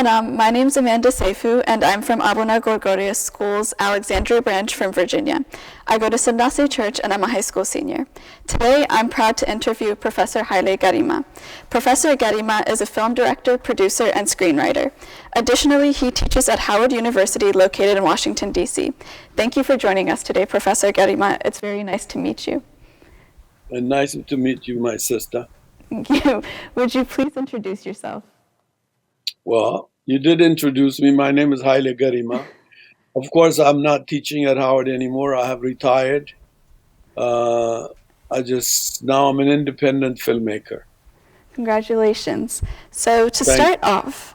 Salam, my name's Amanda Seifu, and I'm from Abuna Gorgoria School's Alexandria branch from Virginia. I go to Sandase Church, and I'm a high school senior. Today, I'm proud to interview Professor Haile Garima. Professor Garima is a film director, producer, and screenwriter. Additionally, he teaches at Howard University, located in Washington, D.C. Thank you for joining us today, Professor Garima. It's very nice to meet you. And nice to meet you, my sister. Thank you. Would you please introduce yourself? Well, you did introduce me. My name is Haile Garima. Of course, I'm not teaching at Howard anymore. I have retired. Now I'm an independent filmmaker. Congratulations. So to Thank start off,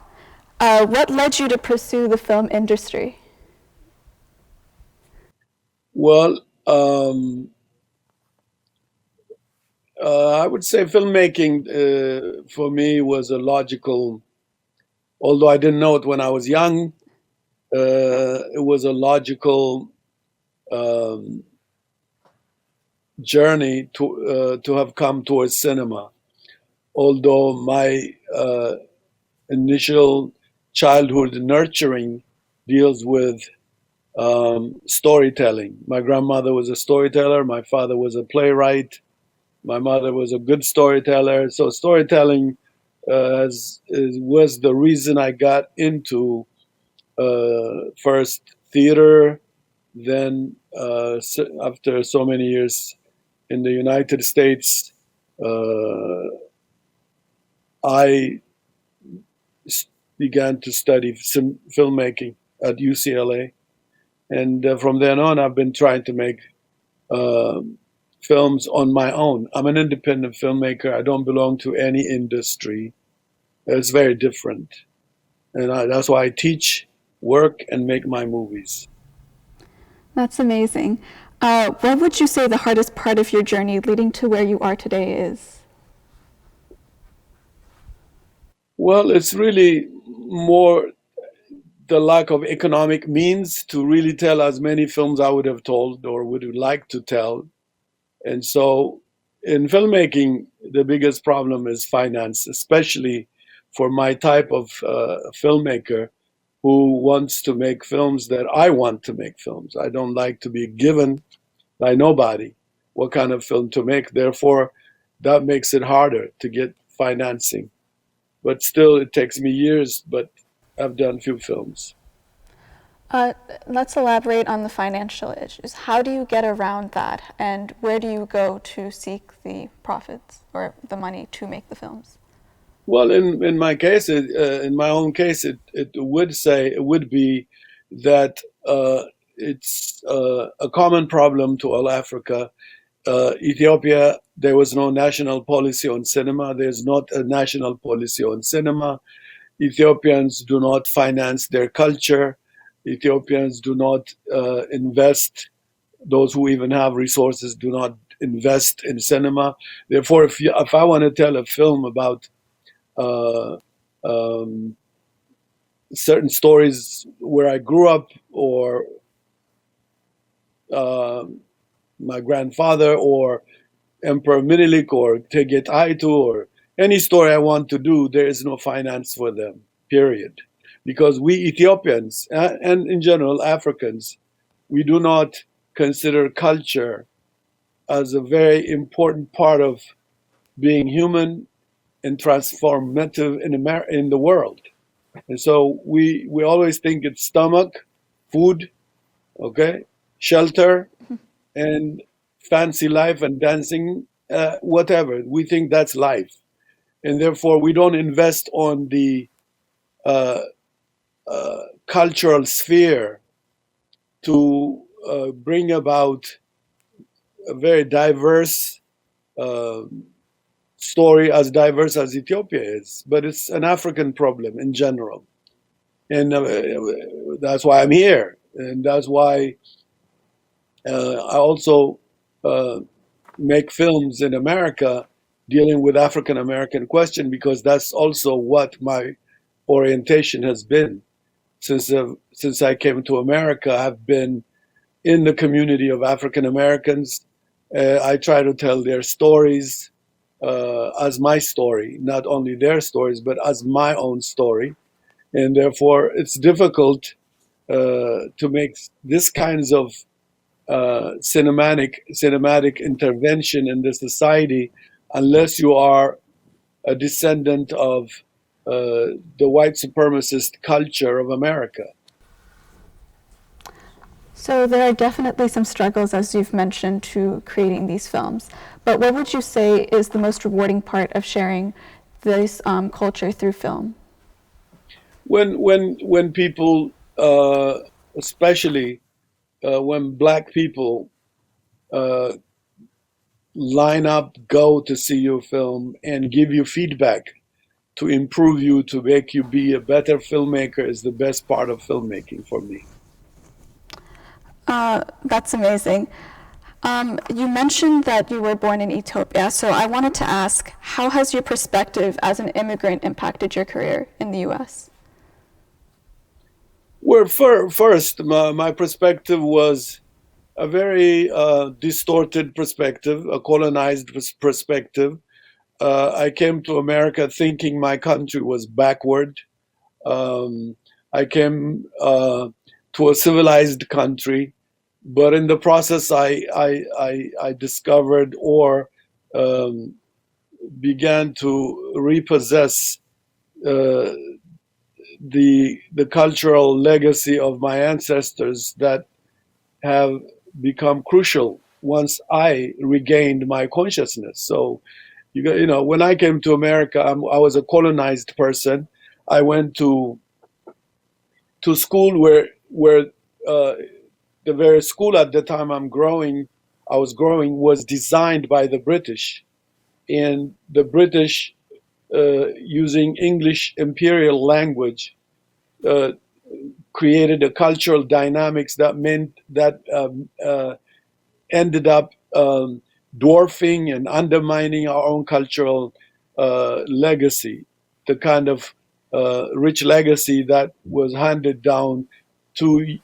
what led you to pursue the film industry? Well, I would say filmmaking for me was a logical, although I didn't know it when I was young, it was a logical um, journey to have come towards cinema. Although my initial childhood nurturing deals with storytelling. My grandmother was a storyteller. My father was a playwright. My mother was a good storyteller. So storytelling was the reason I got into first theater, then after so many years in the United States, I began to study filmmaking at UCLA. And from then on, I've been trying to make films on my own. I'm an independent filmmaker. I don't belong to any industry. It's very different. And that's why I teach, work, and make my movies. That's amazing. What would you say the hardest part of your journey leading to where you are today is? Well, it's really more the lack of economic means to really tell as many films I would have told or would like to tell. And so in filmmaking, the biggest problem is finance, especially for my type of filmmaker who wants to make films that I want to make films. I don't like to be given by nobody what kind of film to make. Therefore, that makes it harder to get financing. But still, it takes me years, but I've done few films. Let's elaborate on the financial issues. How do you get around that, and where do you go to seek the profits or the money to make the films? Well, in my case, in my own case, it would be that it's a common problem to all Africa. Ethiopia, there was no national policy on cinema. There's not a national policy on cinema. Ethiopians do not finance their culture. Ethiopians do not invest. Those who even have resources do not invest in cinema. Therefore, if I want to tell a film about uh, um, certain stories where I grew up, or uh, my grandfather, or Emperor Minilik, or Teget Aitu, or any story I want to do, there is no finance for them, period. Because we Ethiopians, and in general Africans, we do not consider culture as a very important part of being human and transformative in the world. And so we always think it's stomach, food, okay, shelter, and fancy life and dancing, whatever. We think that's life. And therefore, we don't invest on the uh, cultural sphere to bring about a very diverse uh, story, as diverse as Ethiopia is. But it's an African problem in general. And that's why I'm here. And that's why I also uh, make films in America dealing with African American question, because that's also what my orientation has been since I came to America. I've been in the community of African Americans. I try to tell their stories as my story, not only their stories, but as my own story. and therefore it's difficult to make this kinds of cinematic intervention in the society unless you are a descendant of the white supremacist culture of America. So there are definitely some struggles, as you've mentioned, to creating these films. But what would you say is the most rewarding part of sharing this culture through film? When people, especially when Black people, uh, line up, go to see your film, and give you feedback to improve you, to make you be a better filmmaker, is the best part of filmmaking for me. That's amazing. You mentioned that you were born in Ethiopia, so I wanted to ask, how has your perspective as an immigrant impacted your career in the U.S.? Well, first, my perspective was a very distorted perspective, a colonized perspective. I came to America thinking my country was backward. Um, I came to a civilized country, but in the process, I discovered or um, began to repossess uh, the cultural legacy of my ancestors that have become crucial once I regained my consciousness. So, when I came to America, I was a colonized person. I went to school where the very school at the time I was growing was designed by the British, and the British using English imperial language uh, created a cultural dynamics that meant that ended up dwarfing and undermining our own cultural legacy, the kind of rich legacy that was handed down to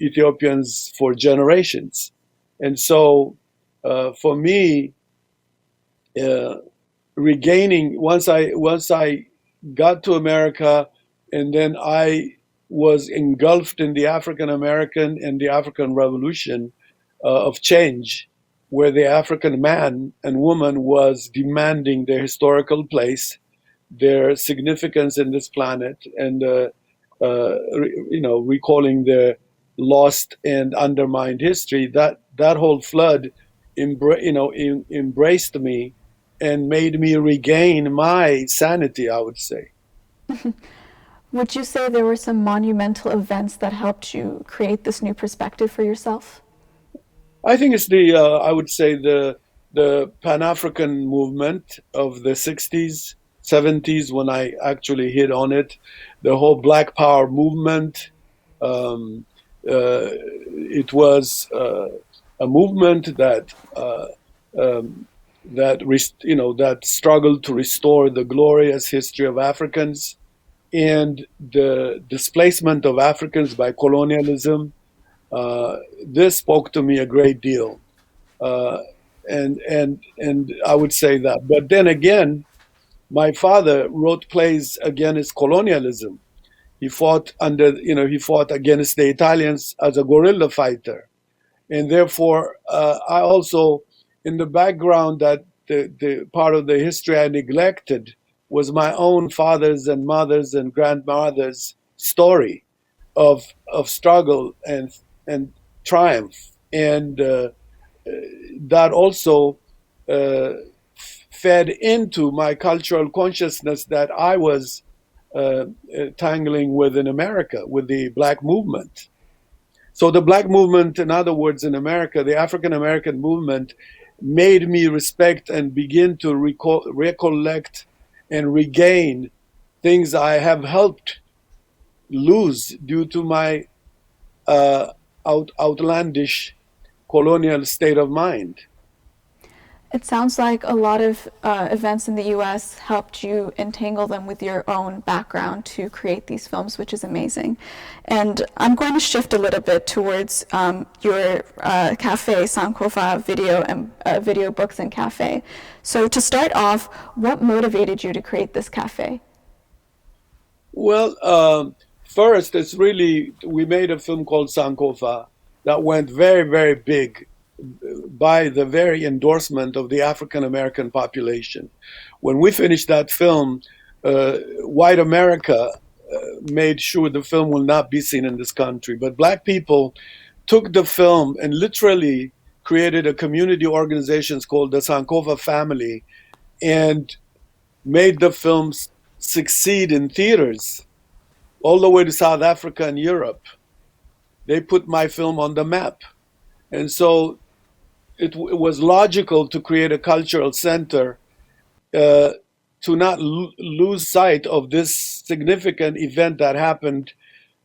Ethiopians for generations. And so, for me, uh, regaining once I got to America, and then I was engulfed in the African American and the African Revolution of change, where the African man and woman was demanding their historical place, their significance in this planet, and recalling their lost and undermined history. That whole flood, embraced me and made me regain my sanity, I would say. Would you say there were some monumental events that helped you create this new perspective for yourself? I think it's I would say the Pan African movement of the 60s, 70s, when I actually hit on it, the whole Black Power movement. Um, it was a movement um, that struggled to restore the glorious history of Africans, and the displacement of Africans by colonialism. Uh, this spoke to me a great deal, uh, and I would say that. But then again, my father wrote plays against colonialism. He fought against the Italians as a guerrilla fighter, and therefore, I also, in the background, that the part of the history I neglected was my own father's and mother's and grandmother's story of struggle and triumph, and that also uh, fed into my cultural consciousness that I was tangling with in America, with the Black movement. So the Black movement, in other words, in America, the African American movement, made me respect and begin to recollect and regain things I have helped lose due to my uh, outlandish colonial state of mind. It sounds like a lot of events in the US helped you entangle them with your own background to create these films, which is amazing. And I'm going to shift a little bit towards your cafe, Sankofa Video and Video Books and Cafe. So to start off, what motivated you to create this cafe? Well, first, it's really, we made a film called Sankofa that went very, very big by the very endorsement of the African American population. When we finished that film, white America made sure the film will not be seen in this country. But black people took the film and literally created a community organization called the Sankofa Family and made the films succeed in theaters all the way to South Africa and Europe. They put my film on the map. And so it was logical to create a cultural center uh, to not lose sight of this significant event that happened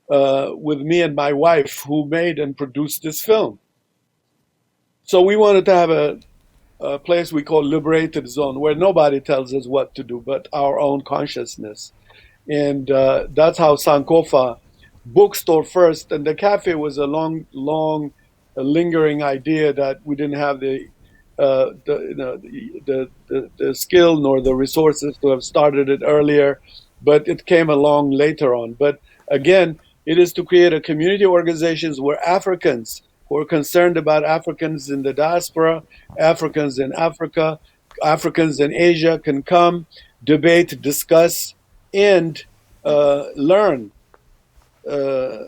with me and my wife, who made and produced this film. So we wanted to have a place we call liberated zone where nobody tells us what to do but our own consciousness. And that's how Sankofa bookstore first, and the cafe was a long, lingering idea that we didn't have the skill nor the resources to have started it earlier, but it came along later on. But again, it is to create a community organizations where Africans who are concerned about Africans in the diaspora, Africans in Africa, Africans in Asia can come, debate, discuss, and learn uh,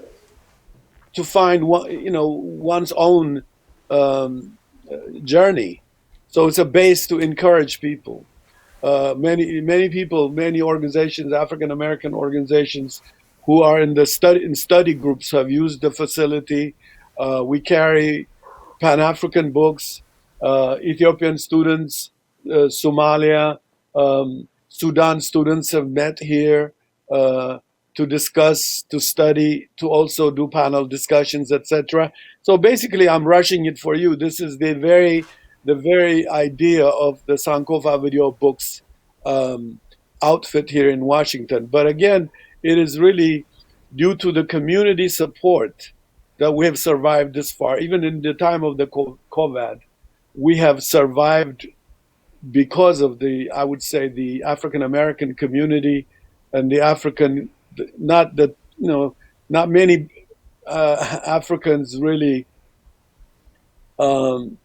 to find one's own um, journey. So it's a base to encourage people. Many people, many organizations, African American organizations, who are in the study groups have used the facility. We carry Pan African books, Ethiopian students, Somalia, Sudan students have met here uh, to discuss, to study, to also do panel discussions, etc. So basically, I'm rushing it for you. This is the very idea of the Sankofa Video Books um, outfit here in Washington. But again, it is really due to the community support that we have survived this far. Even in the time of the COVID, we have survived because of I would say, the African American community and the African, not that, not many Africans really, um,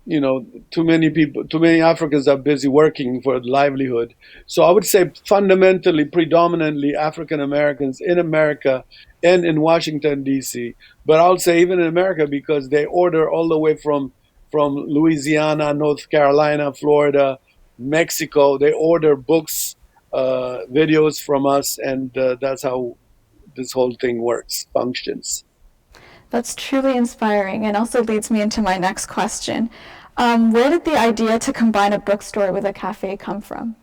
too many Africans are busy working for a livelihood. So I would say fundamentally, predominantly African Americans in America and in Washington D.C. But I'll say even in America because they order all the way from Louisiana, North Carolina, Florida, Mexico. They order books, videos from us, and that's how this whole thing works, functions. That's truly inspiring and also leads me into my next question. Where did the idea to combine a bookstore with a cafe come from?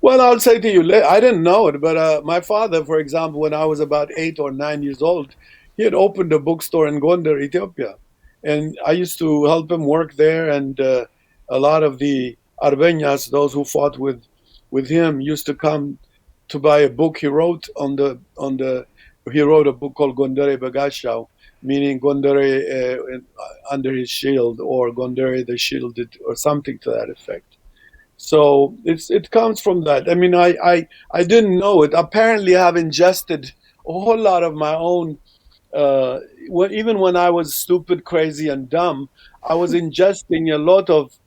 Well, I'll say to you, I didn't know it, but my father, for example, when I was about 8 or 9 years old, he had opened a bookstore in Gondar, Ethiopia. And I used to help him work there. And a lot of the Arbeñas, those who fought with him, used to come to buy a book he wrote he wrote a book called Gondare Bagashau, meaning Gondare under his shield, or Gondare the shielded, or something to that effect. So it comes from that. I mean, I didn't know it. Apparently, I've ingested a whole lot of my own. Uh, Even when I was stupid, crazy, and dumb, I was ingesting a lot of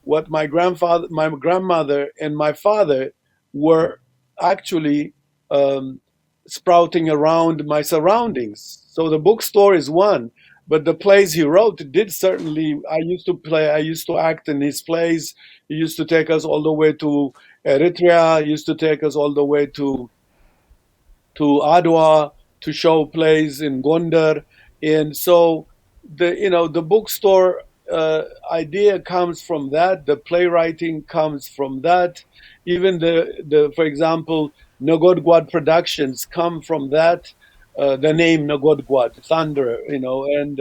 what my grandmother, and my father were actually um, sprouting around my surroundings. So the bookstore is one, but the plays he wrote did certainly. I used to act in his plays. He used to take us all the way to Eritrea. He used to take us all the way to Adwa to show plays in Gondar. And so the bookstore idea comes from that. The playwriting comes from that. Even the for example, Nagodgwad Productions come from that. The name Nagodgwad, thunder, and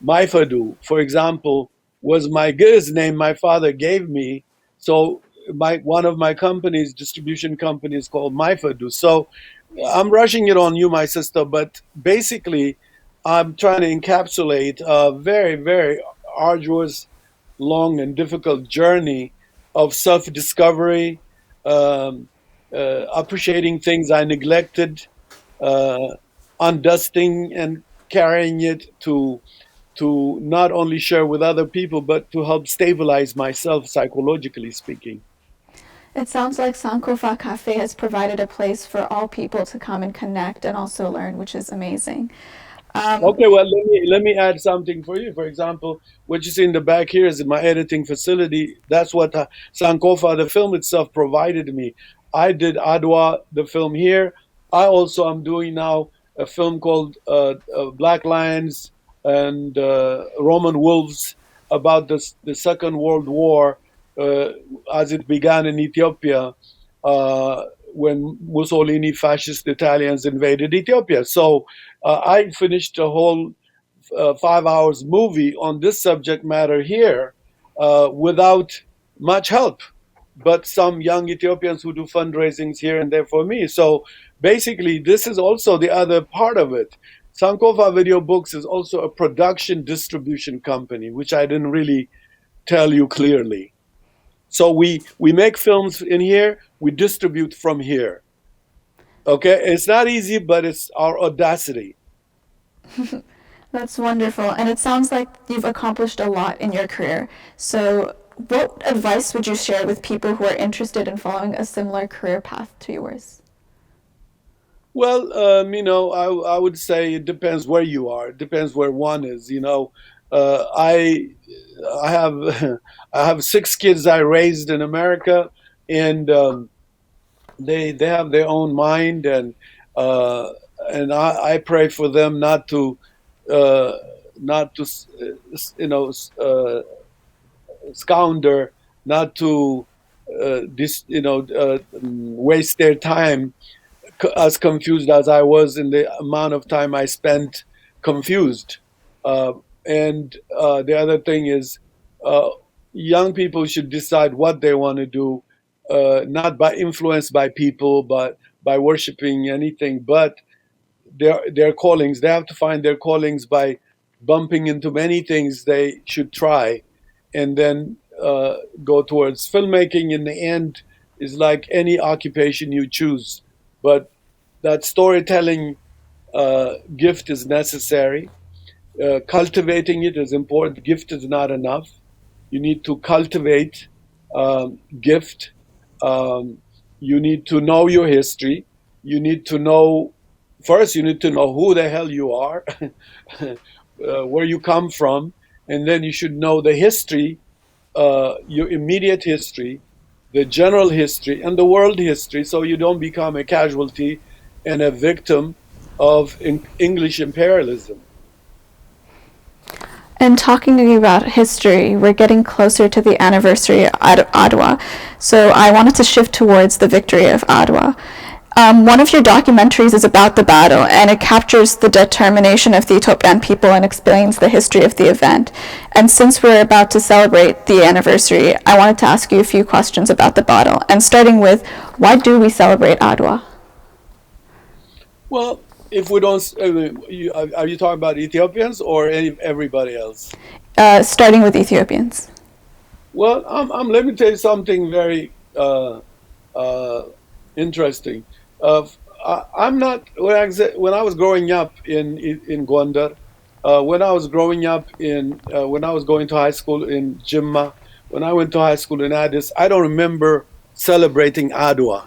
Maifadu, for example, was my Giz name my father gave me. So one of my companies, distribution companies, called Maifadu. So I'm rushing it on you, my sister, but basically, I'm trying to encapsulate a very, very arduous, long, and difficult journey of self discovery, um, appreciating things I neglected, uh, undusting and carrying it to not only share with other people, but to help stabilize myself psychologically speaking. It sounds like Sankofa Cafe has provided a place for all people to come and connect and also learn, which is amazing. Um, Okay, well, let me add something for you. For example, what you see in the back here is my editing facility. That's what Sankofa, the film itself, provided me. I did Adwa, the film here. I also am doing now a film called Black Lions and Roman Wolves about the Second World War uh, as it began in Ethiopia uh, when Mussolini fascist Italians invaded Ethiopia. So I finished a whole 5 hours movie on this subject matter here without much help, but some young Ethiopians who do fundraisings here and there for me. So basically, this is also the other part of it. Sankofa Video Books is also a production distribution company, which I didn't really tell you clearly. So we make films in here, we distribute from here. Okay, it's not easy, but it's our audacity. that's wonderful. And it sounds like you've accomplished a lot in your career. So, what advice would you share with people who are interested in following a similar career path to yours? Well, I would say it depends where you are. It depends where one is. I have I have 6 kids I raised in America, and they have their own mind, uh, and I pray for them uh, not to squander, not to waste their time as confused as I was in the amount of time I spent confused. Uh, and the other thing is, uh, young people should decide what they want to do, not by influenced by people, but by worshiping anything, but their callings. They have to find their callings by bumping into many things they should try, and then go towards filmmaking. In the end, is like any occupation you choose, but that storytelling gift is necessary. Cultivating it is important. Gift is not enough. You need to cultivate gift. Um, you need to know your history. You need to know first. You need to know who the hell you are, where you come from, and then you should know the history, your immediate history, the general history, and the world history, so you don't become a casualty and a victim of English imperialism. And talking about history, we're getting closer to the anniversary of Adwa. So I wanted to shift towards the victory of Adwa. One of your documentaries is about the battle, and it captures the determination of the Ethiopian people and explains the history of the event. And since we're about to celebrate the anniversary, I wanted to ask you a few questions about the battle. And starting with, why do we celebrate Adwa? Well, if we don't, are you talking about Ethiopians or everybody else? Starting with Ethiopians. Well, let me tell you something very uh, interesting. I'm not when I was growing up in Gondar, when I was growing up when I was going to high school in Jimma, when I went to high school in Addis, I don't remember celebrating Adwa.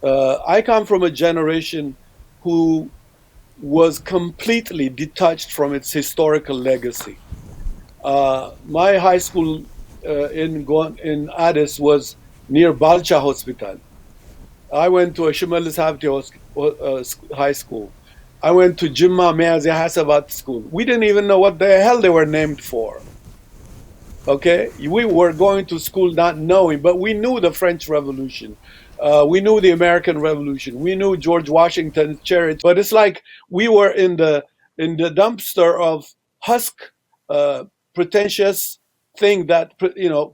I come from a generation who was completely detached from its historical legacy. My high school in Addis was near Balcha Hospital. I went to a Shimalis high school. I went to Jimma Meazi Hasabat school. We didn't even know what the hell they were named for. Okay, we were going to school not knowing, but we knew the French Revolution. We knew the American Revolution. We knew George Washington's chariot. But it's like we were in the dumpster of husk, uh, pretentious thing that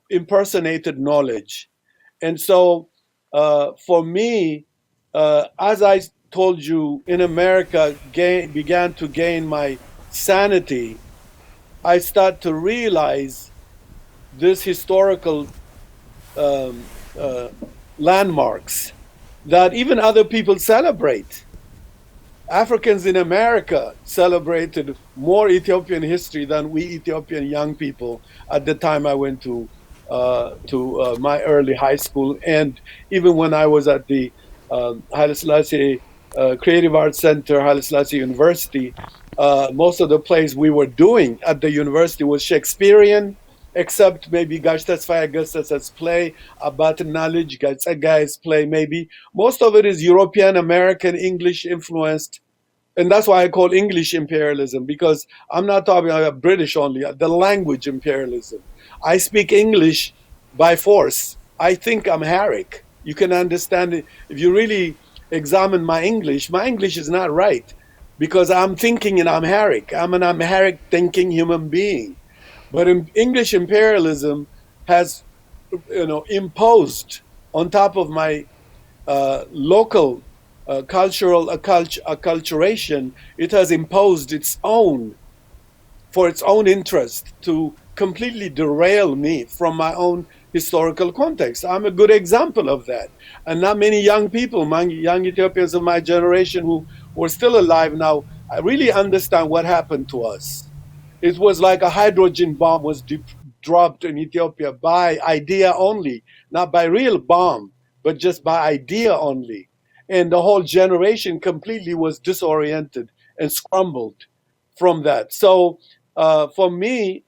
impersonated knowledge. And so, for me, as I told you, in America, began to gain my sanity. I start to realize this historical um, uh, landmarks that even other people celebrate. Africans in America celebrated more Ethiopian history than we Ethiopian young people at the time I went to my early high school, and even when I was at the Haile Selassie Creative Arts Center, Haile Selassie University. Most of the plays we were doing at the university was Shakespearean, except maybe Gash Tesfaye Augustus's play, About Knowledge, Guy's play, maybe. Most of it is European, American, English influenced, and that's why I call English imperialism, because I'm not talking about British only, the language imperialism. I speak English by force. I think Amharic. You can understand it. If you really examine my English is not right because I'm thinking in Amharic. I'm an Amharic thinking human being. But English imperialism has, imposed on top of my local cultural acculturation, it has imposed its own for its own interest to completely derail me from my own historical context. I'm a good example of that. And not many young people, young Ethiopians of my generation who are still alive now, I really understand what happened to us. It was like a hydrogen bomb was dropped in Ethiopia by idea only, not by real bomb, but just by idea only. And the whole generation completely was disoriented and scrambled from that. So for me,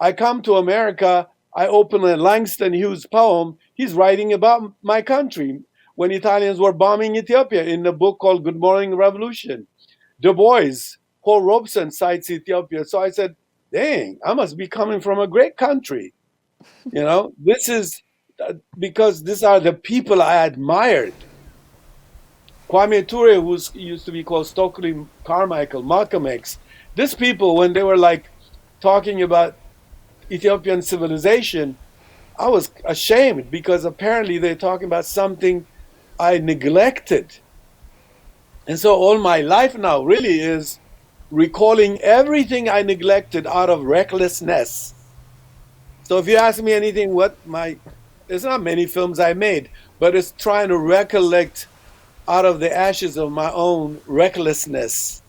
I come to America, I open a Langston Hughes poem. He's writing about my country when Italians were bombing Ethiopia in a book called Good Morning Revolution. Du Bois, Paul Robeson cites Ethiopia. So I said, dang, I must be coming from a great country. This is because these are the people I admired. Kwame Ture, who used to be called Stokely Carmichael, Malcolm X. These people, when they were like talking about Ethiopian civilization, I was ashamed because apparently they're talking about something I neglected. And so all my life now really is recalling everything I neglected out of recklessness. So if you ask me anything, there's not many films I made, but it's trying to recollect out of the ashes of my own recklessness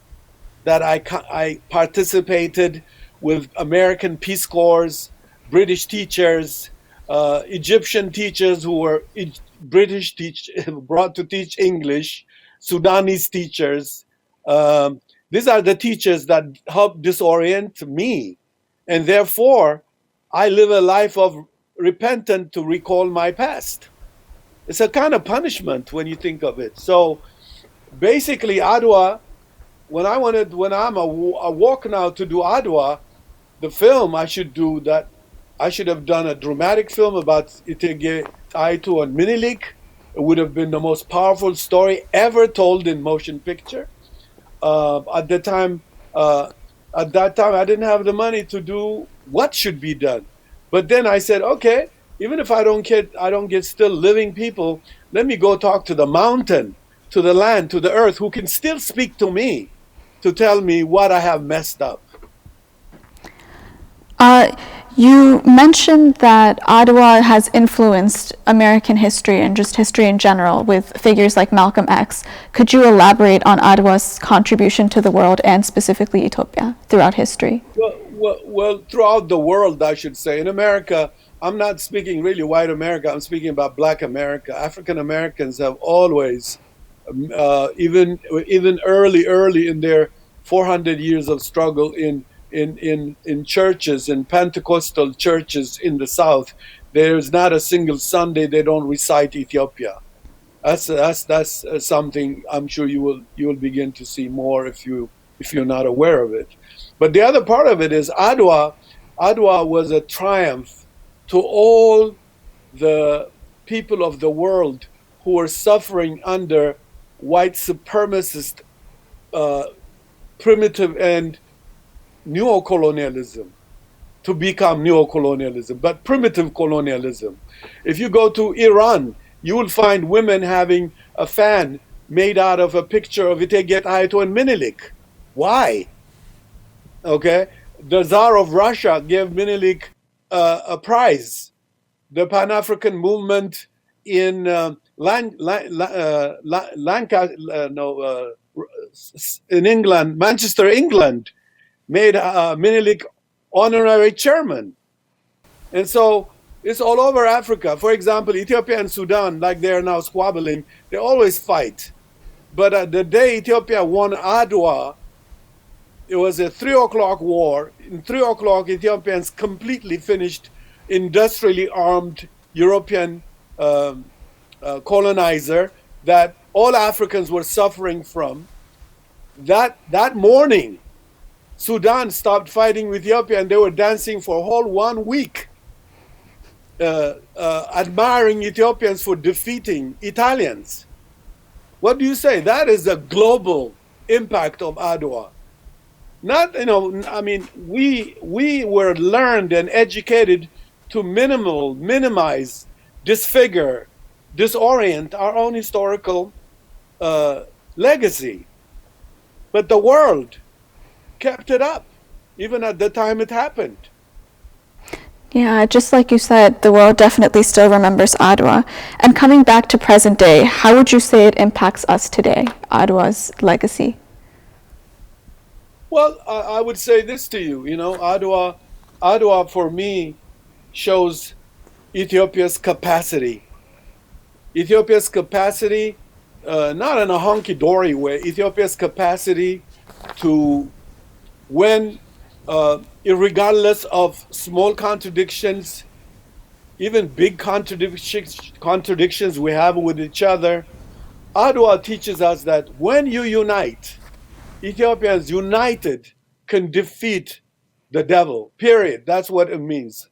that I participated with American Peace Corps, British teachers, Egyptian teachers who were British brought to teach English, Sudanese teachers. These are the teachers that helped disorient me. And therefore, I live a life of repentance to recall my past. It's a kind of punishment when you think of it. So basically, Adwa, when I'm a walk now to do Adwa, the film I should do that, I should have done a dramatic film about Itege Taitu and Minilik. It would have been the most powerful story ever told in motion picture. At the time, at that time, I didn't have the money to do what should be done. But then I said, okay, even if I don't get still living people, let me go talk to the mountain, to the land, to the earth, who can still speak to me to tell me what I have messed up. You mentioned that Adwa has influenced American history and just history in general with figures like Malcolm X. Could you elaborate on Adwa's contribution to the world and specifically Ethiopia throughout history? Well, throughout the world, I should say. In America, I'm not speaking really white America. I'm speaking about Black America. African Americans have always, even early in their 400 years of struggle in churches, in Pentecostal churches in the South, there's not a single Sunday they don't recite Ethiopia. That's something I'm sure you will begin to see more if you're not aware of it. But the other part of it is Adwa. Adwa was a triumph to all the people of the world who were suffering under white supremacist, primitive and neocolonialism, to become neocolonialism, but primitive colonialism. If you go to Iran, you will find women having a fan made out of a picture of Iteget Haito and Minilik. Why? Okay, the Tsar of Russia gave Minilik a prize. The Pan-African movement in in England, Manchester, England, made Menelik honorary chairman. And so it's all over Africa. For example, Ethiopia and Sudan, like they are now squabbling, they always fight. But the day Ethiopia won Adwa, it was a 3 o'clock war. In 3 o'clock, Ethiopians completely finished industrially armed European colonizer that all Africans were suffering from. That morning, Sudan stopped fighting with Ethiopia, and they were dancing for a whole 1 week, admiring Ethiopians for defeating Italians. What do you say? That is a global impact of Adwa. Not, I mean, we were learned and educated to minimize, disfigure, disorient our own historical legacy. But the world kept it up, even at the time it happened. Yeah, just like you said, the world definitely still remembers Adwa. And coming back to present day, how would you say it impacts us today, Adwa's legacy? Well, I would say this to you, Adwa for me shows Ethiopia's capacity. Ethiopia's capacity, not in a honky-dory way, Ethiopia's capacity to win, regardless of small contradictions, even big contradictions we have with each other. Adwa teaches us that when you unite, Ethiopians united can defeat the devil, period. That's what it means.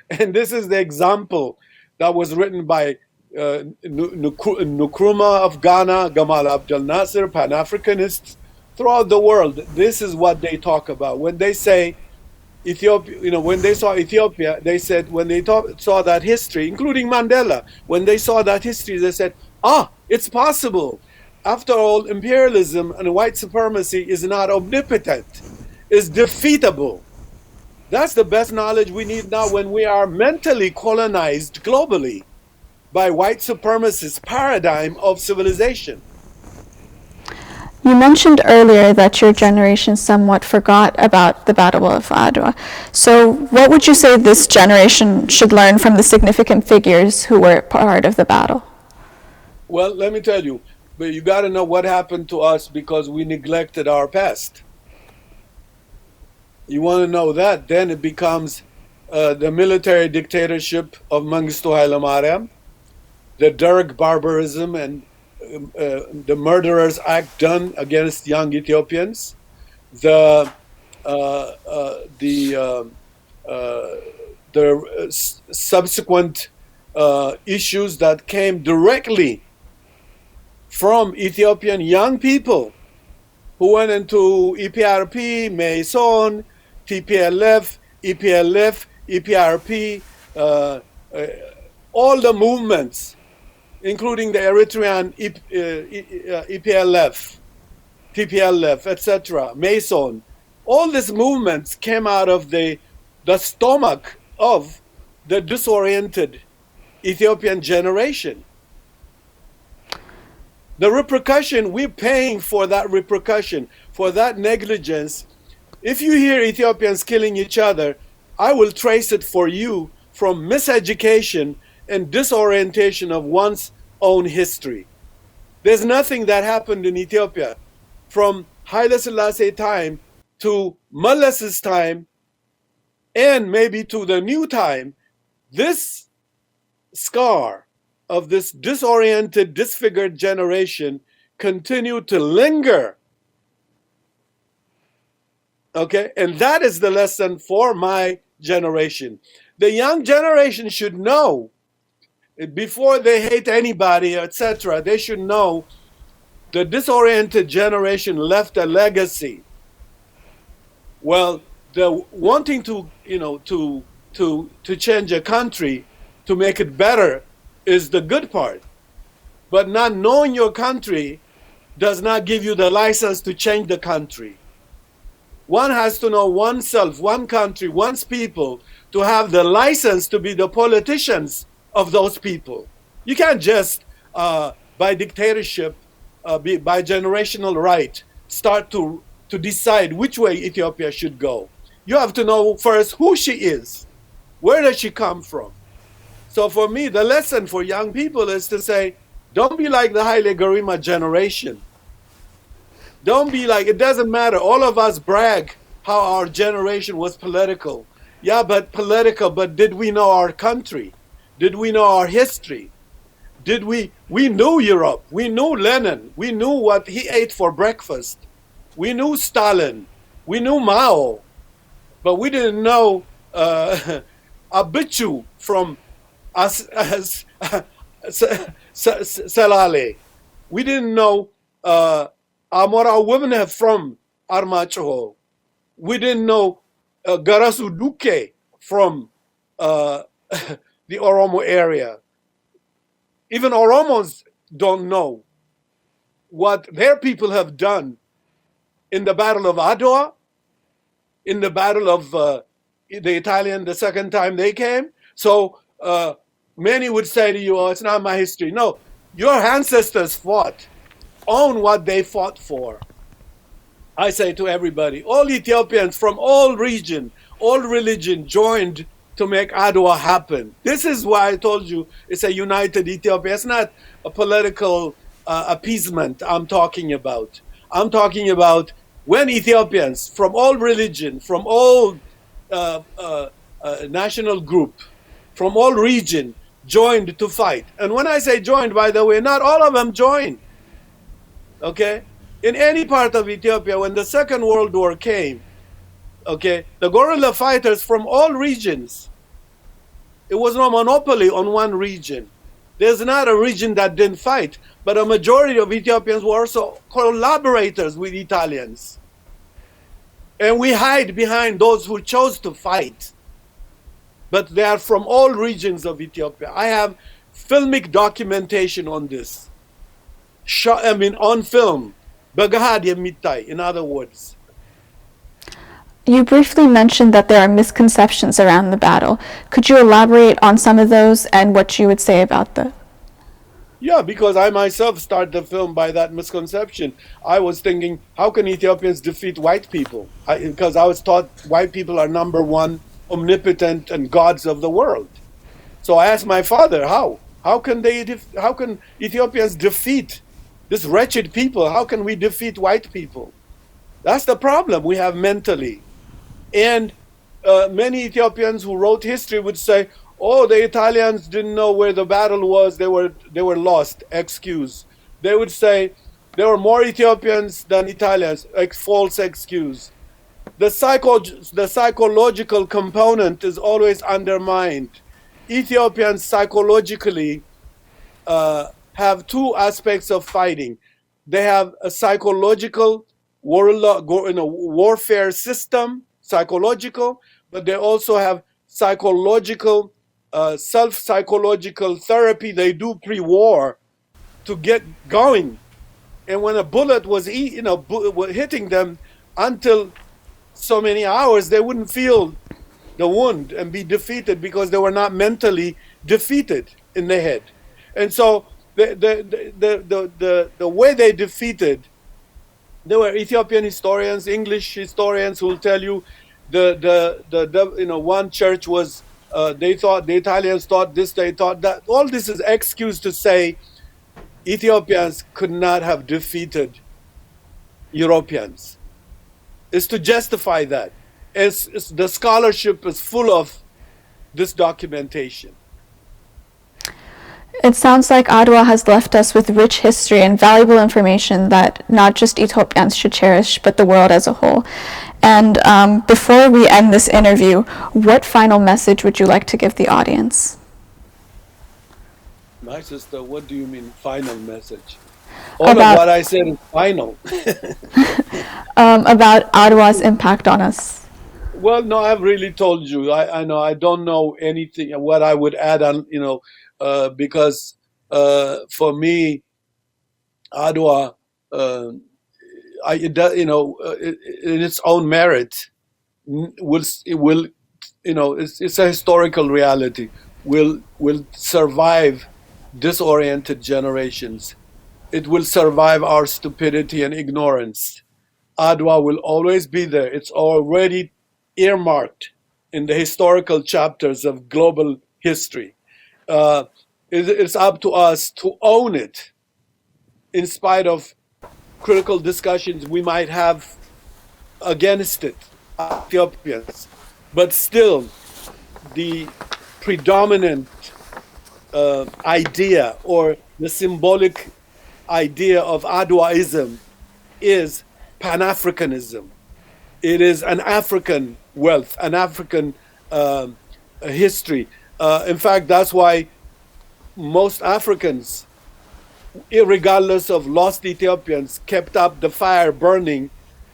And this is the example that was written by Nkrumah of Ghana, Gamal Abdel Nasser, Pan-Africanists throughout the world. This is what they talk about. When they say Ethiopia, when they saw Ethiopia, they said, when they saw that history, including Mandela, when they saw that history, they said, it's possible. After all, imperialism and white supremacy is not omnipotent, it's defeatable. That's the best knowledge we need now when we are mentally colonized globally by white supremacist paradigm of civilization. You mentioned earlier that your generation somewhat forgot about the Battle of Adwa. So what would you say this generation should learn from the significant figures who were part of the battle? Well, let me tell you, but you got to know what happened to us because we neglected our past. You want to know that, then it becomes the military dictatorship of Mengistu Haile Mariam, the Derg barbarism and the murderers' act done against young Ethiopians, the subsequent issues that came directly from Ethiopian young people who went into EPRP, Mason, TPLF, EPLF, EPRP, all the movements, including the Eritrean EPLF, TPLF, etc., Mason. All these movements came out of the stomach of the disoriented Ethiopian generation. The repercussion, we're paying for that repercussion, for that negligence. If you hear Ethiopians killing each other, I will trace it for you from miseducation and disorientation of one's own history. There's nothing that happened in Ethiopia from Haile Selassie time to Malles's time and maybe to the new time. This scar of this disoriented, disfigured generation continue to linger. Okay, and that is the lesson for my generation. The young generation should know, before they hate anybody, etc., they should know the disoriented generation left a legacy. Well, the wanting to, to change a country, to make it better, is the good part. But not knowing your country does not give you the license to change the country. One has to know oneself, one country, one's people, to have the license to be the politicians of those people. You can't just by dictatorship, by generational right, start to decide which way Ethiopia should go. You have to know first who she is. Where does she come from? So for me, the lesson for young people is to say, don't be like the Haile Garima generation. Don't be like, it doesn't matter. All of us brag how our generation was political. Yeah, but political, but did we know our country? Did we know our history? We knew Europe, we knew Lenin, we knew what he ate for breakfast, we knew Stalin, we knew Mao, but we didn't know Abichu from Selale. We didn't know Amora women from Armachoho. We didn't know Garasu Duke from the Oromo area. Even Oromos don't know what their people have done in the Battle of Adwa, in the Battle of the Italian the second time they came. So many would say to you, oh, it's not my history. No, your ancestors fought. Own what they fought for. I say to everybody, all Ethiopians from all region, all religion joined to make Adwa happen. This is why I told you it's a united Ethiopia. It's not a political appeasement I'm talking about. I'm talking about when Ethiopians from all religion, from all national group, from all region joined to fight. And when I say joined, by the way, not all of them joined. Okay? In any part of Ethiopia, when the Second World War came, okay, the guerrilla fighters from all regions, it was no monopoly on one region. There's not a region that didn't fight, but a majority of Ethiopians were also collaborators with Italians. And we hide behind those who chose to fight. But they are from all regions of Ethiopia. I have filmic documentation on this. On film. Bagahad የሚታይ, in other words. You briefly mentioned that there are misconceptions around the battle. Could you elaborate on some of those and what you would say about them? Yeah, because I myself started the film by that misconception. I was thinking, how can Ethiopians defeat white people? Because I was taught white people are number one, omnipotent, and gods of the world. So I asked my father, how? How can Ethiopians defeat this wretched people? How can we defeat white people? That's the problem we have mentally. And many Ethiopians who wrote history would say, oh, the Italians didn't know where the battle was, they were lost, excuse. They would say there were more Ethiopians than Italians, false excuse. The psychological component is always undermined. Ethiopians psychologically have two aspects of fighting. They have a psychological warfare system, psychological, but they also have psychological, self-psychological therapy they do pre-war to get going. And when a bullet was hitting them, until so many hours, they wouldn't feel the wound and be defeated because they were not mentally defeated in the head. And so the way they defeated, there were Ethiopian historians, English historians who will tell you one church was they thought the Italians thought this, they thought that. All this is excuse to say Ethiopians could not have defeated Europeans. It's to justify that. The scholarship is full of this documentation. It sounds like Adwa has left us with rich history and valuable information that not just Ethiopians should cherish, but the world as a whole. And before we end this interview, what final message would you like to give the audience? My sister, what do you mean final message? All of what I said is final. About Adwa's impact on us. Well, no, I've really told you. I know I don't know anything. What I would add on, because for me, Adwa, in its own merit, it's a historical reality. Will survive disoriented generations. It will survive our stupidity and ignorance. Adwa will always be there. It's already earmarked in the historical chapters of global history. Uh, it's up to us to own it, in spite of critical discussions we might have against it, Ethiopians. But still, the predominant idea or the symbolic idea of Adwaism is Pan-Africanism. It is an African wealth, an African history. In fact, that's why most Africans, regardless of lost Ethiopians, kept up the fire burning,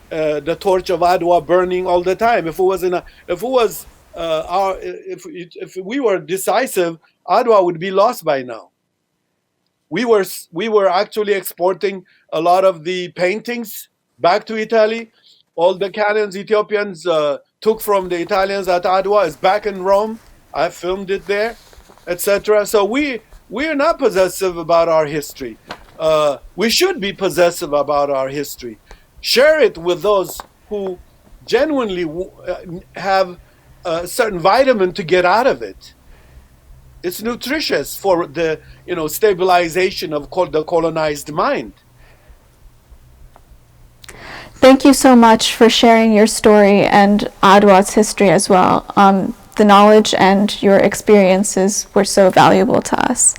the torch of Adwa burning all the time. If we were decisive, Adwa would be lost by now. We were actually exporting a lot of the paintings back to Italy. All the cannons Ethiopians took from the Italians at Adwa is back in Rome. I filmed it there, etc. So we're not possessive about our history. We should be possessive about our history. Share it with those who genuinely have a certain vitamin to get out of it. It's nutritious for the stabilization of the colonized mind. Thank you so much for sharing your story and Adwa's history as well. The knowledge and your experiences were so valuable to us.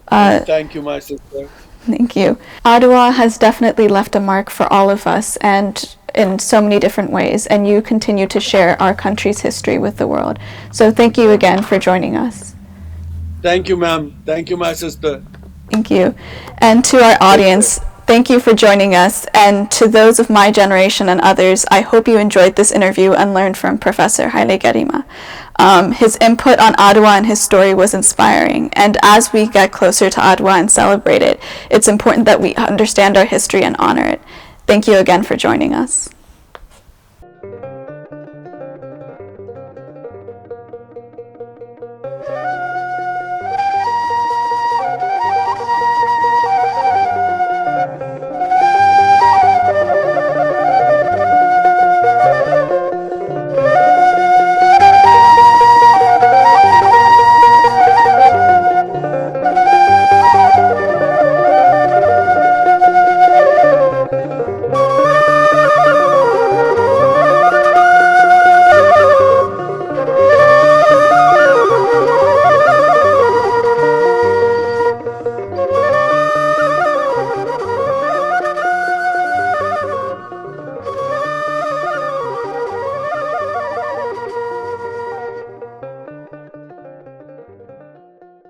Thank you, my sister. Thank you. Adwa has definitely left a mark for all of us, and in so many different ways, and you continue to share our country's history with the world. So thank you again for joining us. Thank you, ma'am. Thank you, my sister. Thank you. And to our audience, thank you for joining us. And to those of my generation and others, I hope you enjoyed this interview and learned from Professor Haile Gerima. His input on Adwa and his story was inspiring. And as we get closer to Adwa and celebrate it, it's important that we understand our history and honor it. Thank you again for joining us.